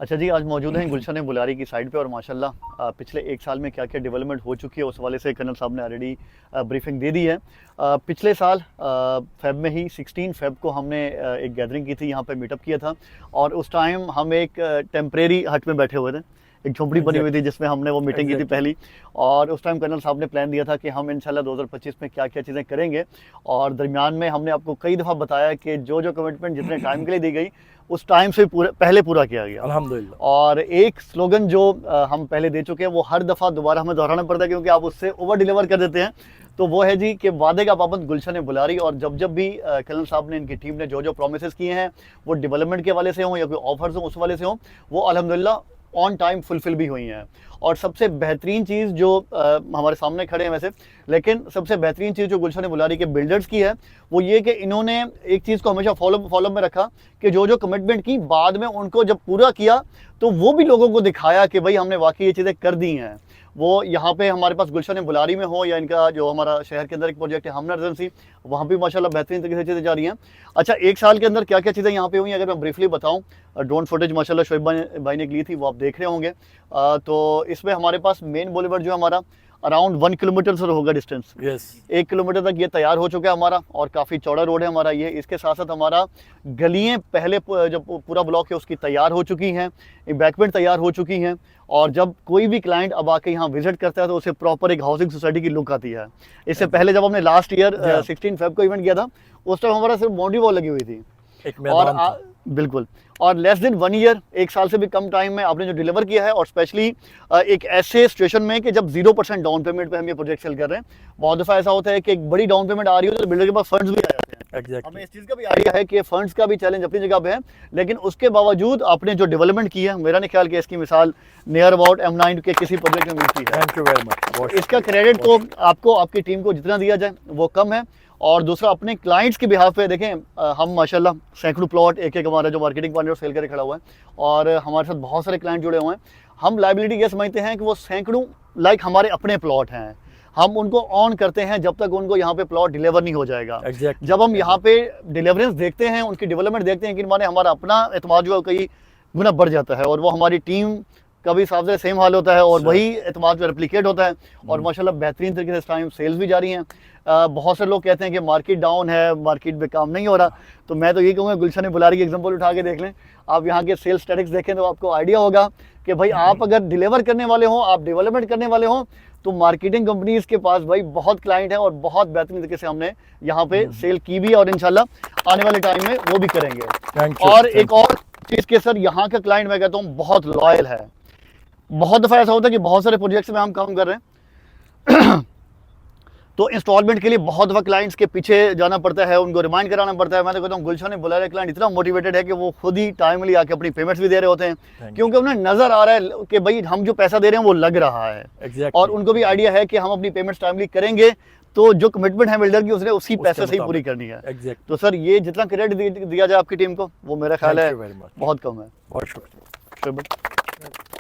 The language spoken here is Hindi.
अच्छा जी, आज मौजूद हैं गुलशन बुलारी की साइड पे और माशाल्लाह पिछले एक साल में क्या क्या डेवलपमेंट हो चुकी है उस हवाले से कर्नल साहब ने ऑलरेडी ब्रीफिंग दे दी है। पिछले साल फेब में ही 16 फेब को हमने एक गैदरिंग की थी, यहाँ पे मीटअप किया था और उस टाइम हम एक टेम्परेरी हट में बैठे हुए थे, एक झोपड़ी बनी हुई थी जिसमें हमने वो मीटिंग की थी पहली। और उस टाइम कर्नल साहब ने प्लान दिया था कि हम इंशाल्लाह 2025 में क्या क्या चीज़ें करेंगे और दरमियान में हमने आपको कई दफ़ा बताया कि जो जो कमिटमेंट जितने टाइम के लिए दी गई उस टाइम से पहले पूरा किया गया अल्हम्दुलिल्लाह। और एक स्लोगन जो हम पहले दे चुके हैं वो हर दफ़ा दोबारा हमें दोहराना पड़ता है क्योंकि आप उससे ओवर डिलीवर कर देते हैं। तो वो है जी कि वादे का पाबंद गुलशन बुलारी। और जब जब भी कर्नल साहब ने, इनकी टीम ने जो जो प्रोमिस किए हैं वो डेवलपमेंट के वाले से हों या कोई ऑफर्स हों उस वाले से हों, वो अल्हम्दुलिल्लाह ऑन टाइम फुलफिल भी हुई हैं। और सबसे बेहतरीन चीज़ जो हमारे सामने खड़े हैं वैसे, लेकिन सबसे बेहतरीन चीज़ जो गुलशन बुलारी के बिल्डर्स की है वो ये कि इन्होंने एक चीज़ को हमेशा फॉलो में रखा कि जो जो कमिटमेंट की बाद में उनको जब पूरा किया तो वो भी लोगों को दिखाया कि भाई हमने वाकई ये चीज़ें कर दी हैं। वो यहाँ पे हमारे पास गुलशन बुलारी में हो या इनका जो हमारा शहर के अंदर एक प्रोजेक्ट है हमना रेजिडेंसी, वहाँ भी माशाल्लाह बेहतरीन तरीके से चीज़ें जा रही हैं। अच्छा, एक साल के अंदर क्या क्या चीज़ें यहाँ पे हुई अगर मैं ब्रीफली बताऊँ, ड्रोन फुटेज माशाल्लाह शोएब भाई ने ली थी, वो आप देख रहे होंगे। तो इसमें हमारे पास मेन बॉलीवुड जो हमारा अराउंड 1 किलोमीटर से होगा डिस्टेंस, 1 किलोमीटर तक ये तैयार हो चुका है हमारा और काफ़ी चौड़ा रोड है हमारा ये। इसके साथ साथ हमारा गलियाँ पहले जो पूरा ब्लॉक है उसकी तैयार हो चुकी हैं, बैकवेंट तैयार हो चुकी हैं और जब कोई भी क्लाइंट अब आके यहाँ विजिट करता है तो उसे प्रॉपर एक हाउसिंग सोसाइटी की लुक आती है। इससे पहले जब हमने लास्ट ईयर 16 फेब को इवेंट किया था उस टाइम हमारा सिर्फ बाउंड्री वॉल लगी हुई थी और बिल्कुल, और लेस देन 1 ईयर, 1 साल से भी कम टाइम में आपने जो डिलीवर किया है और स्पेशली एक ऐसे सिचुएशन में कि जब 0% डाउन पेमेंट पे हम ये प्रोजेक्ट सेल कर रहे हैं। बहुत दफ़ा ऐसा होता है कि एक बड़ी डाउन पेमेंट आ रही हो तो बिल्डर के पास फंड्स भी आ जाते हैं। हमें इस चीज़ का भी आइडिया है कि फंड्स का भी चैलेंज अपनी जगह पे है, लेकिन उसके बावजूद आपने जो डेवलपमेंट की है, मेरा नहीं ख्याल कि इसकी मिसाल नियर अबाउट M9 के किसी प्रोजेक्ट में मिलती है। Thank you very much. इसका क्रेडिट तो आपको, आपकी टीम को जितना दिया जाए वो कम है। और दूसरा, अपने क्लाइंट्स के बिहाफ पे देखें, हम माशाल्लाह सैकड़ों प्लॉट एक एक हमारा जो मार्केटिंग पार्टनर सेल करके खड़ा हुआ है और हमारे साथ बहुत सारे क्लाइंट जुड़े हुए हैं। हम लायबिलिटी ये समझते हैं कि वो सैकड़ों लाइक हमारे अपने प्लॉट हैं, हम उनको ऑन करते हैं जब तक उनको यहाँ पे प्लॉट डिलीवर नहीं हो जाएगा। जब हम यहाँ पे डिलीवरेंस देखते हैं, उनकी डेवलपमेंट देखते हैं कि माने हमारा अपना एतमाद जो है कई गुना बढ़ जाता है और वो हमारी टीम का भी साफ से सेम हाल होता है और वही एतमाद पे रेप्लिकेट होता है और माशाल्लाह बेहतरीन तरीके से इस टाइम सेल्स भी जारी हैं। बहुत से लोग कहते हैं कि मार्केट डाउन है, मार्केट में काम नहीं हो रहा, तो मैं तो यही कहूँगा गुलशन बुलारी की एग्जांपल उठा के देख लें। आप यहाँ के सेल्स स्टैटिक्स देखें तो आपको आइडिया होगा कि भाई आप अगर डिलीवर करने वाले हों, आप डेवलपमेंट करने वाले हों तो मार्केटिंग कंपनीज के पास भाई बहुत क्लाइंट हैं और बहुत बेहतरीन तरीके से हमने यहाँ पे सेल की भी और इंशाल्लाह आने वाले टाइम में वो भी करेंगे। और एक और चीज़ के सर, यहाँ का क्लाइंट मैं कहता हूँ बहुत लॉयल है। बहुत दफ़ा ऐसा होता है कि बहुत सारे प्रोजेक्ट्स में हम काम कर रहे हैं तो इंस्टॉलमेंट के लिए बहुत दफ़ा क्लाइंट्स के पीछे जाना पड़ता है, उनको रिमाइंड कराना पड़ता है। मैं तो कहता हूँ गुलशन बुलारी क्लाइंट इतना मोटिवेटेड है कि वो खुद ही टाइमली आके अपनी पेमेंट्स भी दे रहे होते हैं क्योंकि उन्हें नज़र आ रहा है कि भाई हम जो पैसा दे रहे हैं वो लग रहा है और उनको भी आइडिया है कि हम अपनी पेमेंट्स टाइमली करेंगे तो जो कमिटमेंट है बिल्डर की उसने उसी पैसे से ही पूरी करनी है। तो सर ये जितना क्रेडिट दिया जाए आपकी टीम को वो मेरा ख्याल है बहुत कम है। बहुत शुक्रिया।